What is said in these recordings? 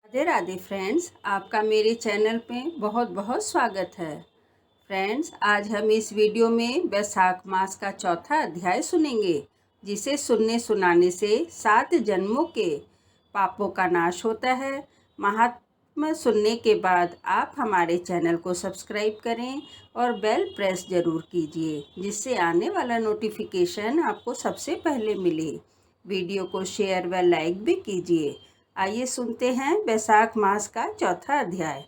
Radhe Radhe friends, आपका मेरे channel पे बहुत बहुत स्वागत है। फ्रेंड्स, आज हम इस वीडियो में वैशाख मास का चौथा अध्याय सुनेंगे, जिसे सुनने सुनाने से 7 जन्मों के पापों का नाश होता है। महात्मा सुनने के बाद आप हमारे चैनल को सब्सक्राइब करें और बेल प्रेस ज़रूर कीजिए, जिससे आने वाला नोटिफिकेशन आपको सबसे पहले मिले। वीडियो को शेयर व लाइक भी कीजिए। आइए सुनते हैं वैशाख मास का चौथा अध्याय।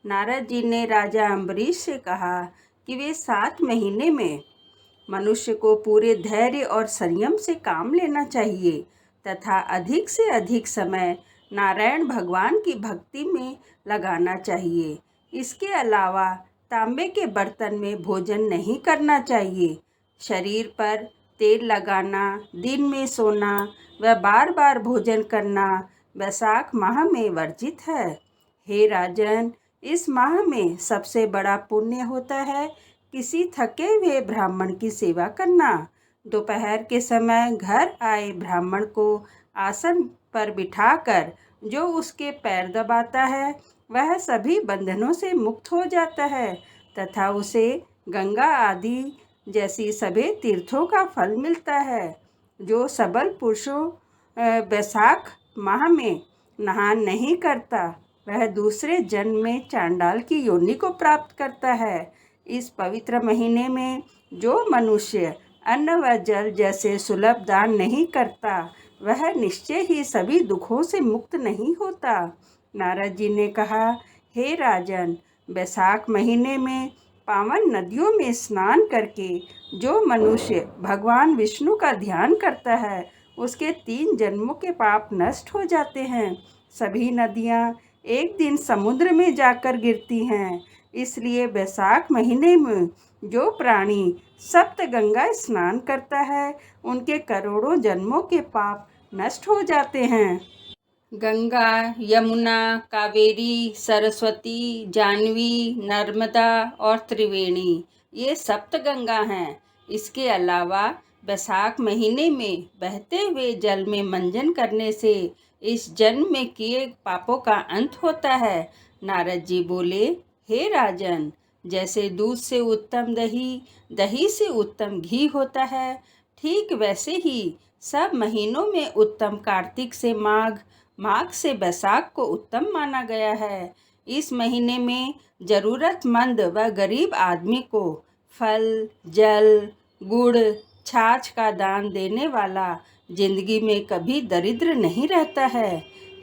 नारद जी ने राजा अम्बरीश से कहा कि वे 7 महीने में मनुष्य को पूरे धैर्य और संयम से काम लेना चाहिए तथा अधिक से अधिक समय नारायण भगवान की भक्ति में लगाना चाहिए। इसके अलावा तांबे के बर्तन में भोजन नहीं करना चाहिए। शरीर पर तेल लगाना, दिन में सोना व बार बार भोजन करना वैशाख माह में वर्जित है। हे राजन, इस माह में सबसे बड़ा पुण्य होता है किसी थके हुए ब्राह्मण की सेवा करना। दोपहर के समय घर आए ब्राह्मण को आसन पर बिठाकर जो उसके पैर दबाता है वह सभी बंधनों से मुक्त हो जाता है तथा उसे गंगा आदि जैसी सभी तीर्थों का फल मिलता है। जो सबल पुरुषों वैशाख माह में नहान नहीं करता वह दूसरे जन्म में चांडाल की योनि को प्राप्त करता है। इस पवित्र महीने में जो मनुष्य अन्न व जल जैसे सुलभ दान नहीं करता वह निश्चय ही सभी दुखों से मुक्त नहीं होता। नारद जी ने कहा, हे राजन, वैशाख महीने में पावन नदियों में स्नान करके जो मनुष्य भगवान विष्णु का ध्यान करता है उसके 3 जन्मों के पाप नष्ट हो जाते हैं। सभी नदियाँ एक दिन समुद्र में जाकर गिरती हैं। इसलिए वैशाख महीने में जो प्राणी सप्त गंगा स्नान करता है उनके करोड़ों जन्मों के पाप नष्ट हो जाते हैं। गंगा, यमुना, कावेरी, सरस्वती, जाह्नवी, नर्मदा और त्रिवेणी ये सप्त गंगा हैं। इसके अलावा वैशाख महीने में बहते हुए जल में मंजन करने से इस जन्म में किए पापों का अंत होता है। नारद जी बोले, हे राजन, जैसे दूध से उत्तम दही, दही से उत्तम घी होता है, ठीक वैसे ही सब महीनों में उत्तम कार्तिक से माघ, माघ से वैशाख को उत्तम माना गया है। इस महीने में जरूरतमंद व गरीब आदमी को फल, जल, गुड़, छाछ का दान देने वाला जिंदगी में कभी दरिद्र नहीं रहता है।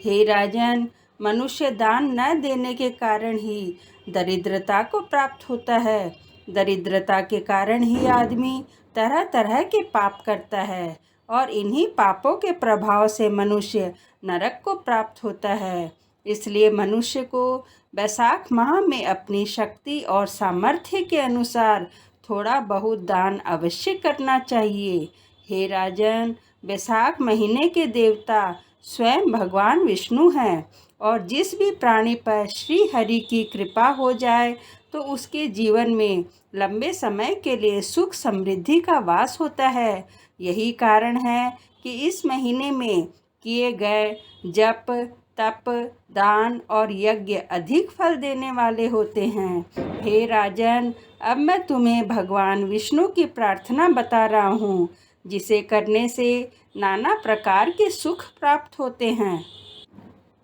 हे राजन, मनुष्य दान न देने के कारण ही दरिद्रता को प्राप्त होता है। दरिद्रता के कारण ही आदमी तरह तरह के पाप करता है और इन्हीं पापों के प्रभाव से मनुष्य नरक को प्राप्त होता है। इसलिए मनुष्य को वैशाख माह में अपनी शक्ति और सामर्थ्य के अनुसार थोड़ा बहुत दान अवश्य करना चाहिए। हे राजन, वैशाख महीने के देवता स्वयं भगवान विष्णु हैं और जिस भी प्राणी पर श्री हरि की कृपा हो जाए तो उसके जीवन में लंबे समय के लिए सुख समृद्धि का वास होता है। यही कारण है कि इस महीने में किए गए जप, तप, दान और यज्ञ अधिक फल देने वाले होते हैं। हे राजन, अब मैं तुम्हें भगवान विष्णु की प्रार्थना बता रहा हूँ, जिसे करने से नाना प्रकार के सुख प्राप्त होते हैं।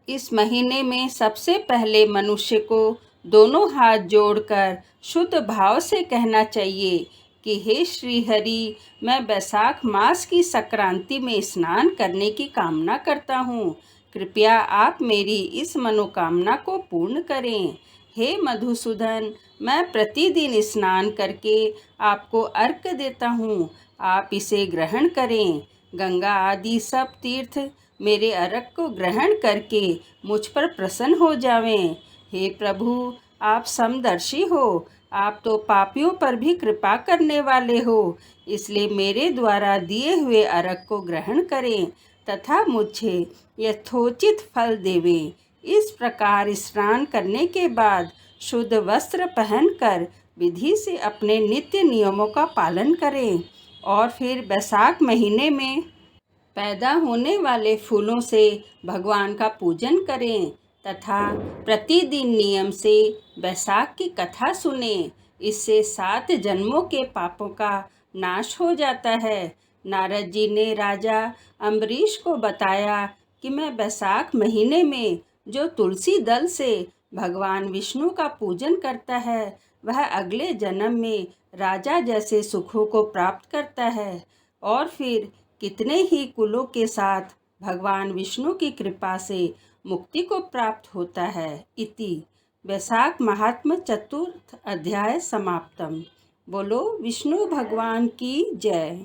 इस महीने में सबसे पहले मनुष्य को दोनों हाथ जोड़कर शुद्ध भाव से कहना चाहिए कि हे श्री हरि, मैं वैशाख मास की संक्रांति में स्नान करने की कामना करता हूँ। कृपया आप मेरी इस मनोकामना को पूर्ण करें। हे मधुसूदन, मैं प्रतिदिन स्नान करके आपको अर्घ्य देता हूँ। आप इसे ग्रहण करें। गंगा आदि सब तीर्थ मेरे अर्घ्य को ग्रहण करके मुझ पर प्रसन्न हो जावें। हे प्रभु, आप समदर्शी हो। आप तो पापियों पर भी कृपा करने वाले हो। इसलिए मेरे द्वारा दिए हुए अर्घ्य को ग्रहण करें तथा मुझे यथोचित फल देवें। इस प्रकार स्नान करने के बाद शुद्ध वस्त्र पहनकर विधि से अपने नित्य नियमों का पालन करें और फिर वैशाख महीने में पैदा होने वाले फूलों से भगवान का पूजन करें। तथा प्रतिदिन नियम से बैसाख की कथा सुने। इससे 7 जन्मों के पापों का नाश हो जाता है। नारद जी ने राजा अम्बरीश को बताया कि मैं बैसाख महीने में जो तुलसी दल से भगवान विष्णु का पूजन करता है वह अगले जन्म में राजा जैसे सुखों को प्राप्त करता है और फिर कितने ही कुलों के साथ भगवान विष्णु की कृपा से मुक्ति को प्राप्त होता है। इति वैशाख महात्म चतुर्थ अध्याय समाप्तम। बोलो विष्णु भगवान की जय।